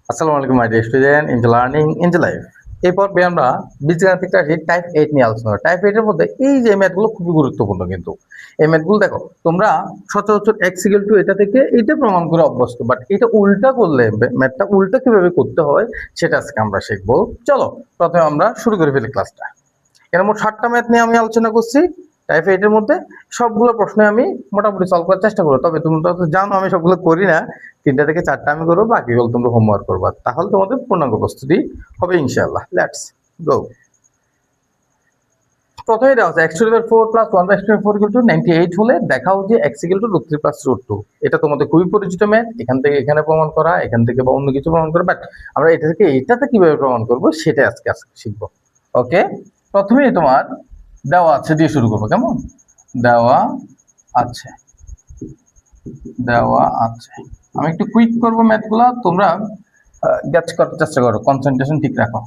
আসসালামু আলাইকুম my dear student in learning in life. এই পর্বে আমরা বীজগাণিতিক রাশি টাইপ 8 নিয়ে আলোচনা করব। টাইপ 8 এর মধ্যে এই যে ম্যাথগুলো খুবই গুরুত্বপূর্ণ, কিন্তু এই ম্যাথগুলো দেখো তোমরা সচরাচর x ইকুয়াল টু এটা থেকে এটা প্রমাণ করে অভ্যস্ত, বাট এটা উল্টা করলে ম্যাথটা উল্টা কিভাবে করতে হয় সেটা আজকে আমরা শিখবো। চলো প্রথমে আমরা শুরু করে ফেলি ক্লাসটা। এর মোট 7টা ম্যাথ নিয়ে আমি আলোচনা করছি টাইপ 8 এর মধ্যে। সবগুলো প্রশ্ন আমি মোটামুটি সলভ করার চেষ্টা করবো, তবে তোমরা তো জানো আমি সবগুলো করি না। 3টা থেকে 4টা আমি করবো, বাকিগুলো তোমরা হোমওয়ার্ক করবা, তাহলে তোমাদের পূর্ণাঙ্গ প্রস্তুতি হবে ইনশাআল্লাহ। Let's go. প্রথমে দেওয়া আছে x to the power 4 plus 1 by x to the power 4 equal to 98 হলে দেখাও যে x ইকুয়াল টু √3 প্লাস √2। এটা তোমাদের খুবই পরিচিত ম্যাথ, এখান থেকে এখানে প্রমাণ করা, এখান থেকে বা অন্য কিছু প্রমাণ করা, বাট আমরা এটা থেকে এইটাতে কিভাবে প্রমাণ করব সেটা আজকে শিখবো। ওকে, প্রথমেই তোমার দেওয়া আছে দিয়ে শুরু করবো। কেমন দেওয়া আছে, দেওয়া আছে আমি একটু কুইক করবো ম্যাথগুলো, তোমরা গ্যাচ করার চেষ্টা করো, কনসেন্ট্রেশন ঠিক রাখো।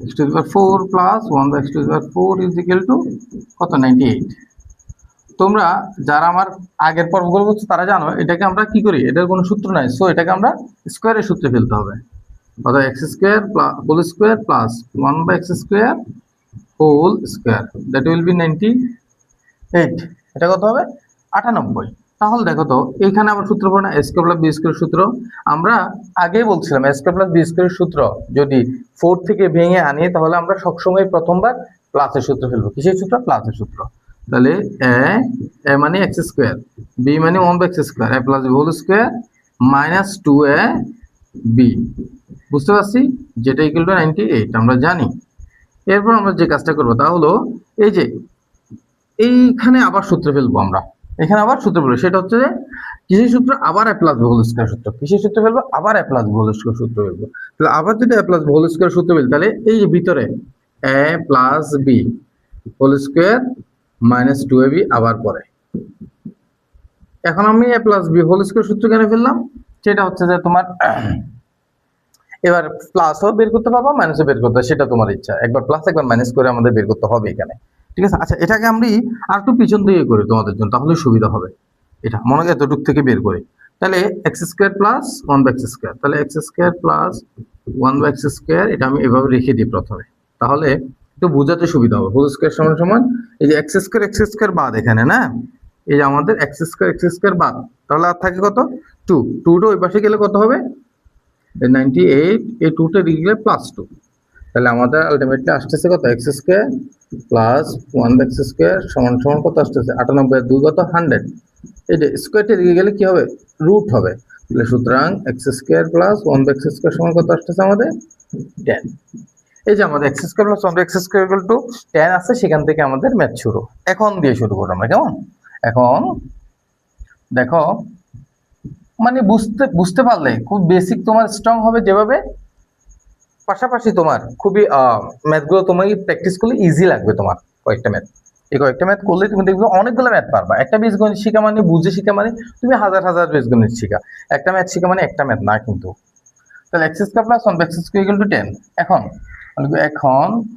x to the power 4 plus 1 by x to the power 4 is equal to কত 98। তোমরা যারা আমার আগের পর্বগুলো করছো তারা জানো এটাকে আমরা কি করি, এটার কোনো সূত্র নাই, সো এটাকে আমরা স্কোয়ারের সূত্রে ফেলতে হবে। অর্থাৎ x square whole square plus 1 by x square whole square, that will be 98। এটা কত হবে 98। তাহলে দেখো তো এইখানে আবার সূত্র পড়ে না, a square plus b square সূত্র। আমরা আগেই বলছিলাম a square plus b square সূত্র যদি 4 থেকে ভেঙে আনি তাহলে আমরা সবসময় প্রথমবার প্লাসের সূত্র ফেলবো। কিসের সূত্র? প্লাসের সূত্র। তাহলে a মানে x স্কয়ার, b মানে 1 by x square, a plus b whole square minus 2ab, বুঝতে পারছি, যেটা ইকুয়াল টু 98 আমরা জানি। এরপর আমরা যে কাজটা করবো তা হলো এই যে এইখানে আবার সূত্র ফেলবো আমরা, এখানে আবার সূত্র ফেলবো, সেটা হচ্ছে যে কিসের সূত্র? আবার a plus b whole square সূত্র। কিসের সূত্র ফেলবো? আবার a plus b whole square সূত্র ফেলবো। তাহলে আবার যদি a plus b whole square সূত্র ফেলি তাহলে এই যে ভিতরে a plus b whole square minus 2ab আবার পরে। এখন আমি a plus b whole square সূত্র কেন ফেললাম? সেটা হচ্ছে যে তোমার এবার প্লাসও বের করতে পারবা, মাইনাসও বের করতে, সেটা তোমার ইচ্ছা। একবার প্লাস একবার মাইনাস করে আমাদের বের করতে হবে এখানে, ঠিক আছে? আচ্ছা, এটাকে আমি আর একটু পিছন দিকে করি তোমাদের জন্য, তাহলে সুবিধা হবে। এটা মনে হয় এতটুক থেকে বের করি। তাহলে x square plus 1 by x square, তাহলে x square plus 1 by x square, এটা আমি এভাবে রেখে দিই প্রথমে, তাহলে একটু বোঝাতে সুবিধা হবে। হোল স্কোয়ার সমান সমান এই যে এক্স স্কোয়ার বাদ এখানে, না এই যে আমাদের এক্স স্কোয়ার বাদ, তাহলে আর থাকে কত 2। 2টা ওই পাশে গেলে কত হবে 98, এই 2টা দিকে গেলে প্লাস 2, তাহলে আমাদের আলটিমেটলি আসতেছে কত x square plus 1 by x square সমান সমান কত আসতেছে 98 আর 2 কত 100। এই যে স্কোয়ারটা দিকে গেলে কি হবে রুট হবে, তাহলে সুতরাং x square plus 1 by x square সমান কত আসতেছে আমাদের 10। এই যে আমাদের x square plus 1 by x square equal to 10 আছে, সেখান থেকে আমাদের ম্যাথ শুরু। এখন দিয়ে শুরু করব আমরা। কেমন? এখন দেখো মানে বুঝতে পারলে খুব বেসিক তোমার স্ট্রং হবে, যেভাবে পাশাপাশি তোমার খুবই ম্যাথগুলো তোমার প্র্যাকটিস করলে ইজি লাগবে। তোমার কয়েকটা ম্যাথ, এই কয়েকটা ম্যাথ করলে তুমি দেখবে অনেকগুলো ম্যাথ পারবা। একটা বীজগণিত শিখা মানে, বুঝে শিখা মানে তুমি হাজার হাজার বীজগণিত শিখা। একটা ম্যাথ শিখা মানে একটা ম্যাথ না কিন্তু। তাহলে x square plus 1 by x square equal to 10। এখন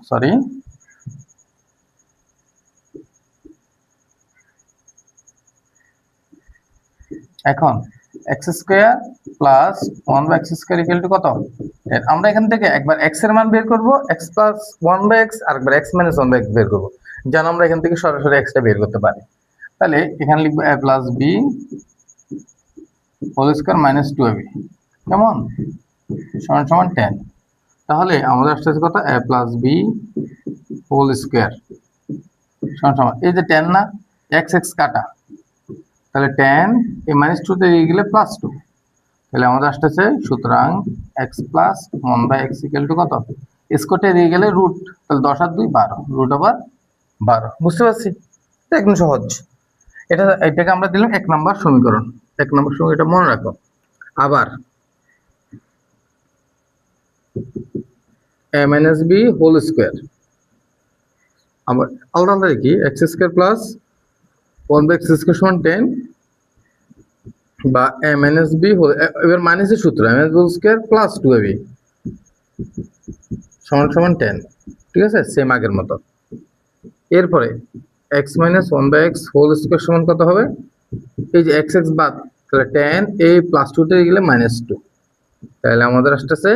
সরি, এখন x square plus 1 by x square equal to কত 10। আমরা এখান থেকে একবার এক্স এর মান বের করব, এক্স প্লাস 1 বাই এক্স, আর একবার এক্স মাইনাস 1 বাই এক্স বের করব, যেন আমরা এখান থেকে সরাসরি এক্সটা বের করতে পারি। তাহলে এখানে লিখবো a plus b whole square minus 2ab, কেমন সমান সমান 10। তাহলে আমাদের আসছে কত a plus b whole square সমান সমান এই যে 10 না, এক্স এক্স কাটা, তাহলে 10 এই মাইনাস 2 তে গেলে প্লাস 2, তাহলে আমাদের আসতেছে সুতরাং x plus 1 by x equal to কত স্কোয়ারটা দিয়ে গেলে রুট, তাহলে 10 আর 2 12, রুট ওভার 12। বুঝতে পারছি, এটা একদম সহজ। এটাকে আমরা দিলাম 1 নম্বর সমীকরণ। 1 নম্বর সমীকরণ, এটা মনে রাখো। আবার a minus b whole square, আবার আলাদা আলাদা কি x square plus 1 by x square সমান 10, বা a মাইনাস বি হোল, এবার মাইনাসের সূত্র a minus whole square plus 2ab সমান সমান 10, ঠিক আছে, সেম আগের মতো। এরপরে x minus 1 by x whole square সমান কত হবে, এই যে x x বাদ, তাহলে 10 a প্লাস 2 তে গেলে মাইনাস 2, তাহলে আমাদের আসতেছে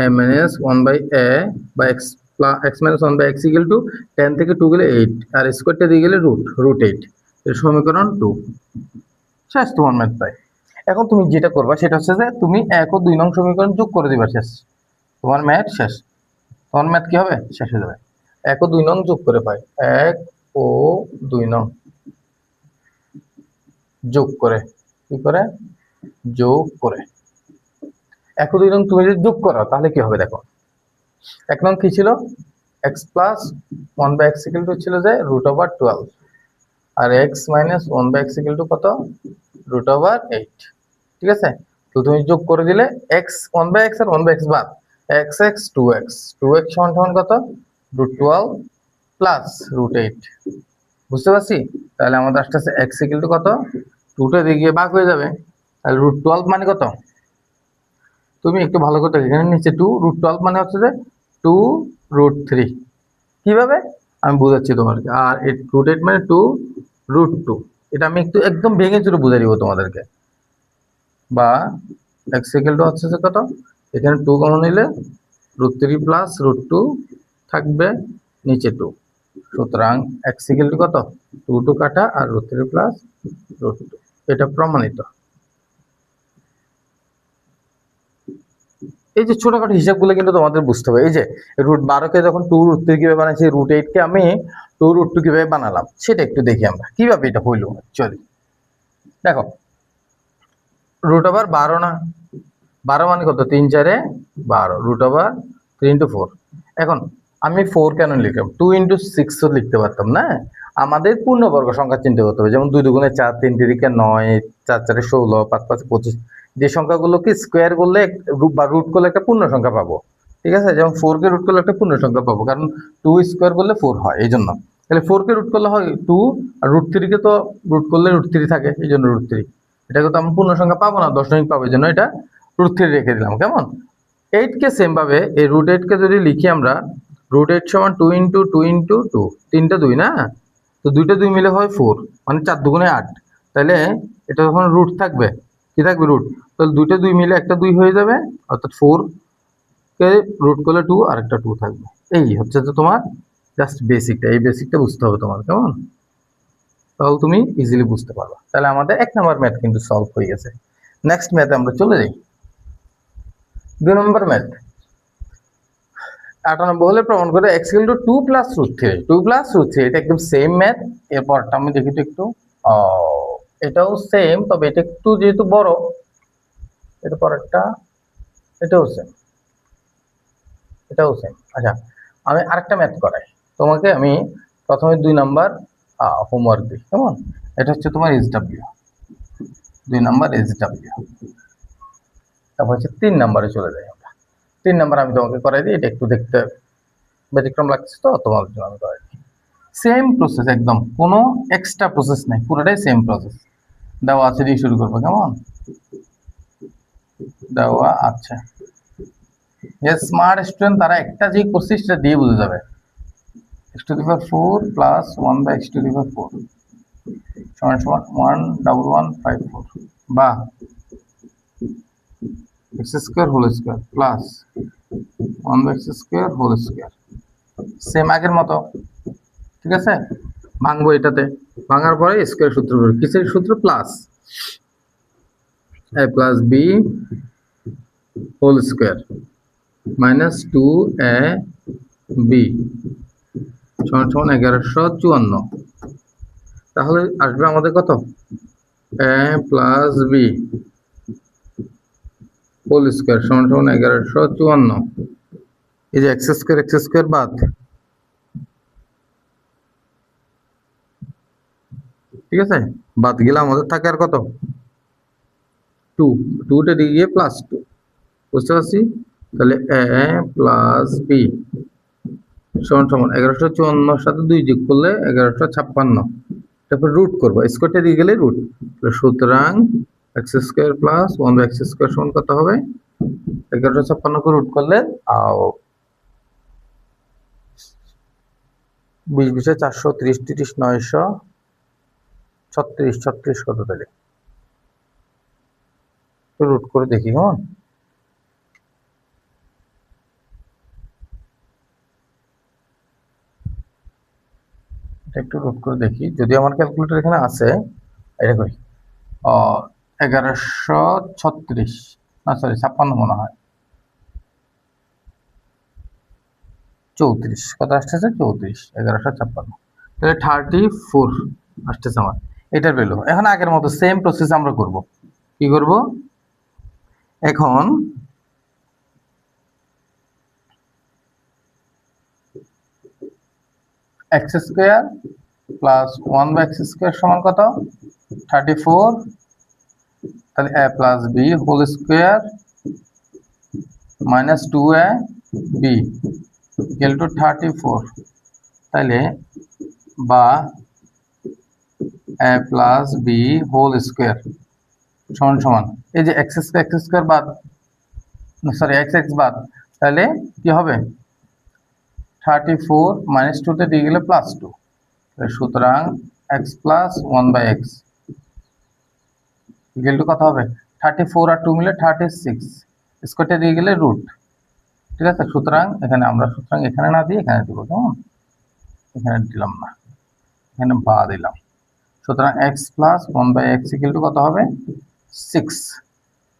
a minus 1 by a বা x plus x minus 1 by x equal to 10 থেকে 2 গেলে 8 আর স্কোয়ারটা দিয়ে গেলে root 8 এর সমীকরণ 2 শেষ তোমার ম্যাথ পাই। এখন তুমি যেটা করবা সেটা হচ্ছে যে তুমি 1 ও 2 নং সমীকরণ যোগ করে দিবা, শেষ তোমার ম্যাথ শেষ। তোমার ম্যাথ কি হবে? শেষ হয়ে যাবে। 1 ও 2 নং যোগ করে পাই, 1 ও 2 নং যোগ করে, কি করে? যোগ করে 1 ও 2 নং তুমি যদি যোগ করো তাহলে কি হবে দেখো। 1 নং কি ছিল? x plus 1 by x equal to ছিল যে √12 আর x minus 1 by x equal to কত? √8, ঠিক আছে? তো তুমি যোগ করে দিলে x 1 by x R 1 by x বাদ, x 2x সমান সমান কত? √12 প্লাস √8, বুঝতে পারছি? তাহলে আমাদের আসতেছে x equal to কত? 2 টা দিয়ে গিয়ে ভাগ হয়ে যাবে, তাহলে √12 মানে কত? তুমি একটু ভালো করে দেখো, এখানে নিচে 2, √12 মানে হচ্ছে যে 2√3। কিভাবে আমি বুঝাচ্ছি তোমাদেরকে। আর √8 মানে 2√2, এটা আমি একটু একদম ভেঙে চুরে বুঝাই দিব তোমাদেরকে। বা x equal to হচ্ছে যে কত? এখানে 2 কমন নিলে √3 প্লাস √2 থাকবে, নিচে 2, সুতরাং x equal to কত? 2 কাটা আর √3 প্লাস √2, এটা প্রমাণিত। এই যে ছোটখাটো হিসাবগুলো কিন্তু তোমাদের বুঝতে হবে। এই যে √12 কে যখন 2√3 কিভাবে বানাইছি, √8 কে আমি 2√2 কিভাবে বানালাম সেটা একটু দেখি আমরা কিভাবে এটা হইলো। অ্যাকচুয়ালি দেখো, √12 না, 12 মানে কত? 3 4 এ 12, √3 × 4। এখন আমি 4 কেন লিখলাম? 2 × 6 ও লিখতে পারতাম না? আমাদের পূর্ণবর্গ সংখ্যা চিন্তা করতে হবে, যেমন 2 2 4, 3 3 9, 4 4 16, 5 5 25, যে সংখ্যাগুলোকে স্কোয়ার করলে বা রুট করলে একটা পূর্ণ সংখ্যা পাবো, ঠিক আছে? যেমন 4 কে রুট করলে একটা পূর্ণ সংখ্যা পাবো, কারণ 2 স্কোয়ার করলে 4 হয়, এই জন্য। তাহলে 4 কে রুট করলে হয় 2, আর √3 কে তো রুট করলে √3 থাকে, এই জন্য √3। এটাকে তো আমি পূর্ণ সংখ্যা পাবো না, দশমিক পাবো, এই জন্য এটা √3 রেখে দিলাম। কেমন? 8 কে সেম ভাবে এই √8 কে যদি লিখি আমরা, √8 সমান 2 × 2 × 2, 3টা 2 না, তো 2টা 2 মিলে হয় 4, মানে 4 2 8। তাহলে এটা যখন রুট থাকবে, কি থাকবে? রুট। তাহলে 2টা 2 মিলে একটা 2 হয়ে যাবে, অর্থাৎ 4 কে রুট করলে 2 আর একটা 2 থাকবে। এই হচ্ছে যে তোমার জাস্ট বেসিকটা, এই বেসিকটা বুঝতে হবে তোমার। কেমন? তাহলে তুমি ইজিলি বুঝতে পারবে। তাহলে আমাদের 1 নাম্বার ম্যাথ কিন্তু সলভ হয়ে গেছে। নেক্সট ম্যাথে আমরা চলে যাই। 2 নম্বর ম্যাথ, 98 হলে প্রমাণ করে x equal to 2 plus √3, 2 plus √3, এটা একদম সেম ম্যাথ। এরপরটা আমি দেখি তো একটু, এটাও সেম, তবে এটা একটু যেহেতু বড়, এরপর একটা, এটাও সেম, এটাও সেম। আচ্ছা, আমি আরেকটা ম্যাথ করাই তোমাকে। আমি প্রথমে 2 নাম্বার হোমওয়ার্ক দিই, কেমন? এটা হচ্ছে তোমার SW, 2 নাম্বার SW। তারপর হচ্ছে 3 নাম্বারে চলে যাই আমরা। 3 নাম্বার আমি তোমাকে করাই দিই, এটা একটু দেখতে ব্যতিক্রম লাগছে তো তোমার জন্য আমি করাই দিই। সেম প্রসেস, একদম কোনো এক্সট্রা প্রসেস নেই, পুরোটাই সেম প্রসেস। দেওয়া আছে দিয়ে শুরু করবো, কেমন? দেওয়া আছে, স্মার্ট স্টুডেন্ট তারা একটা যে করছে সেটা দিয়ে বুঝে যাবে। x⁴ প্লাস 1 বাই x⁴ সমান সমান 11154, বা x² whole square plus 1 by x² whole square, same আগের মতো, ঠিক আছে? ভাঙবো এটাতে, ভাঙার পরে স্কোয়ার সূত্র, কিসের সূত্র? Plus a plus b whole square minus 2ab সমান সমান 1154। তাহলে আসবে আমাদের কত? a plus b whole square সমান সমান 1154। এই যে x² বাদ, ঠিক আছে? বাদ গেলে আমাদের থাকে আর কত? 2, 2টা দিয়ে গিয়ে প্লাস 2, বুঝতে পারছি? তাহলে a প্লাস b সমান সমান 1154 সাথে 2 যোগ করলে 1156। তারপর রুট করবো, স্কোয়ারটা দিয়ে গেলে রুট, সুতরাং x² প্লাস 1 বাই x² সমান কত হবে? 1156 কে রুট করলে 20 20 430, 30 900 36 কত? তাহলে রুট করে দেখি, কেমন? একটু রুট করে দেখি, যদি আমার ক্যালকুলেটর এখানে আছে। এটা করি 1136, না সরি 56 মনে হয়, 34 কত আসতেছে, 34 1156, তাহলে 34 আসতেছে আমার এটার ভ্যালু। এখন আগের মতো সেম প্রসেস আমরা করব। কি করব এখন, এক্স স্কোয়ার প্লাস 1/x² সমান কত, 34, তাহলে a plus b whole square minus 2ab equal to 34, তাহলে বা a plus b whole square সমান সমান, এই যে এক্স স্কোয়ার বাদ, সরি এক্স এক্স বাদ, তাহলে কি হবে 34 মাইনাস 2 তে দিয়ে গেলে প্লাস 2, সুতরাং x plus 1/x equal to কত হবে, 34 আর 2 মিলে 36, স্কোয়ারটা দিয়ে গেলে রুট। ঠিক আছে, সুতরাং এখানে আমরা সুতরাং এখানে না দিয়ে এখানে দিব, কেমন, এখানে দিলাম না, এখানে বা দিলাম। সুতরাং x plus 1/x equal to কত হবে, 6,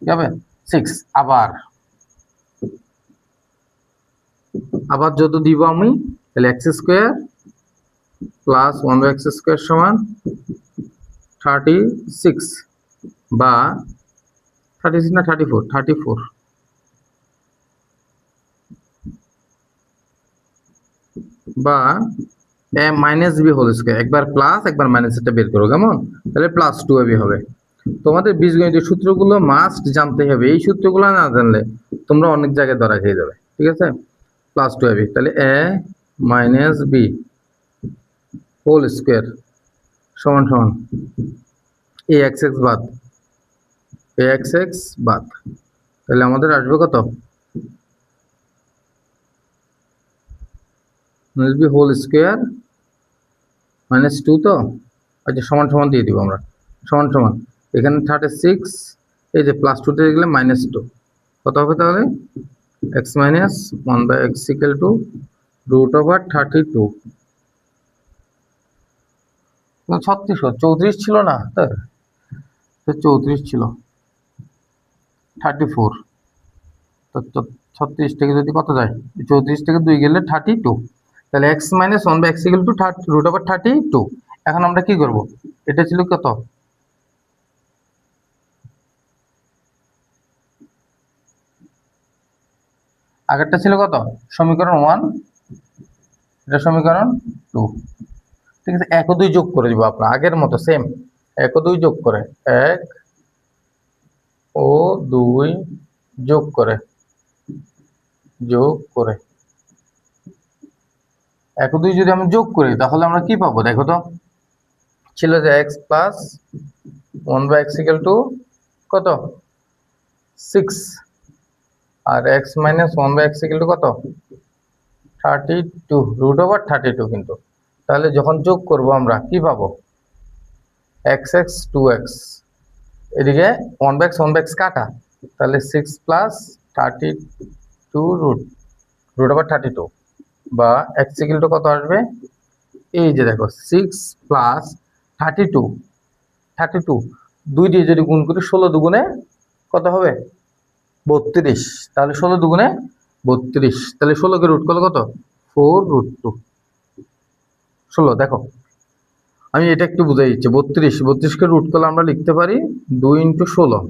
কি হবে 6। আবার যত দিব আমি, তাহলে এক্স স্কোয়ার প্লাস 1/x² সমান 36 বা 36 না 34 বা a minus b whole square, একবার প্লাস একবার মাইনাস, এটা বের করো কেমন, তাহলে প্লাস 2ab হবে। তোমাদের বীজগণিতের সূত্রগুলো মাস্ট জানতে হবে, এই সূত্রগুলো না জানলে তোমরা অনেক জায়গায় ধরা খেয়ে যাবে। ঠিক আছে, প্লাস 2ab, তাহলে a minus b whole square সমান সমান এ এক্স এক্স বাদ, এ এক্স এক্স বাদ, তাহলে আমাদের আসবে কত, minus b whole square minus 2, তো আচ্ছা সমান সমান দিয়ে দিব আমরা, সমান সমান এখানে 36, এই যে প্লাস 2 দিয়ে গেলে মাইনাস 2, কত হবে তাহলে x minus 1/x equal to root over 32, 34 ছিল না, তাই 34 ছিল, 34, তো 36 থেকে যদি কত যায়, 34 থেকে 2 গেলে 32, তাহলে x minus 1/x equal to root over 32। এখন আমরা কি করব, এটা ছিল কত, আগেরটা ছিল কত, সমীকরণ 1, এটা সমীকরণ 2। ঠিক আছে, 1 ও 2 যোগ করে দিব আপনার আগের মতো সেম, 1 ও 2 যোগ করে, 1 ও 2 যোগ করে 1 ও 2 যদি আমি যোগ করি তাহলে আমরা কি পাবো, দেখো তো, ছিল যে x plus 1/x equal to কত 6, আর x minus 1/x equal to কত 32 রুট ওভার 32, কিন্তু তাহলে যখন যোগ করব আমরা কি পাবো, এক্স এক্স 2x, এদিকে 1/x কাটা, তাহলে 6 প্লাস 32 রুট ওভার 32, বা এক্স ইকুয়াল টু কত আসবে, এই যে দেখো 6 প্লাস 32 2 দিয়ে যদি গুণ করি 16 দুগুণে কত হবে 32, তাহলে 16 দুগুণে 32, তাহলে 16 কে রুট করলে কত 4√2, 16, দেখো আমি এটা একটু বুঝাই দিচ্ছি, 32 কে রুট করলে আমরা লিখতে পারি 2 × 16,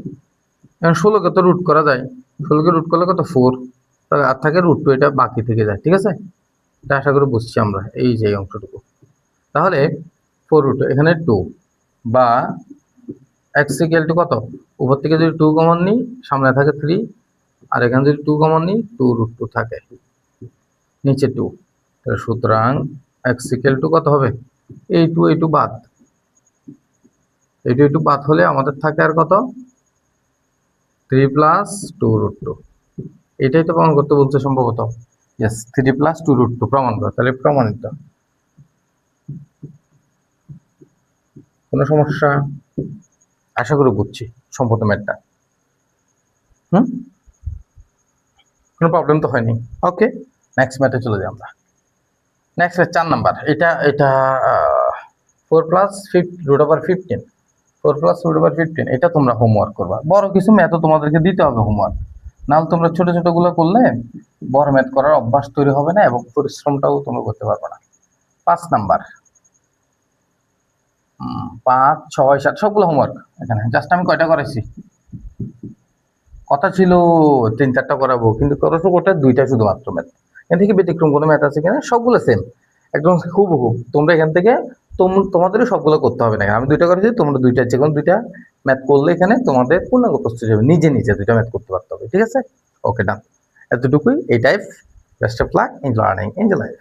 এখন 16 কে তো রুট করা যায়, 16 কে রুট করলে কত 4, তাহলে আর থাকে √2, এটা বাকি থেকে যায়। ঠিক আছে, এটা আশা করি বুঝছি আমরা, এই যে অংশটুকু, তাহলে 4√2 এখানে 2, বা এক্স ইকুয়াল টু কত, উপর থেকে যদি 2 কমন নিই সামনে থাকে 3, আর এখানে যদি 2 কমন নিই 2√2 থাকে, নিচে 2, তাহলে সুতরাং এক্স ইকুয়াল টু কত হবে, এই 2 বাদ, এই 2 বাদ হলে আমাদের থাকে আর কত 3 প্লাস 2√2, এটাই তো প্রমাণ করতে বলছে সম্ভবত, ইয়েস 3 প্লাস 2√2 প্রমাণ করা, তাহলে প্রমাণিত। কোনো সমস্যা, আশা করি বুঝছি সম্পূর্ণ ম্যাথটা, কোনো প্রবলেম তো হয়নি। ওকে, নেক্সট ম্যাথে চলে যাই আমরা। নেক্সট 4 নাম্বার, এটা এটা 4 plus root over 15, 4 plus root over 15, এটা তোমরা হোমওয়ার্ক করবা। বড় কিছু ম্যাথও তোমাদেরকে দিতে হবে হোমওয়ার্ক, নাহলে তোমরা ছোট ছোট গুলো করলে বড় ম্যাথ করার অভ্যাস তৈরি হবে না এবং পরিশ্রমটাও তোমরা করতে পারবে না। 5 নাম্বার, 5, 6, 7 সবগুলো হোমওয়ার্ক এখানে। জাস্ট আমি কয়টা করাইছি, কথা ছিল 3-4টা করাবো, কিন্তু করছো কোটা 2টা শুধুমাত্র ম্যাথ। এখান থেকে ব্যতিক্রম কোনো ম্যাথ আছে কিনা? সবগুলো সেম, একদম হুবহু। তোমরা এখান থেকে তোমাদেরও সবগুলো করতে হবে না, আমি 2টা করেছি, তোমরা 2টা, যে কোনো 2টা ম্যাথ করলে এখানে তোমাদের পূর্ণাঙ্গ প্রস্তুতি হবে, নিজে নিজে 2টা ম্যাথ করতে পারতে হবে। ঠিক আছে, ওকে, ডান। এতটুকুই, এই type. Best of luck in learning in the life.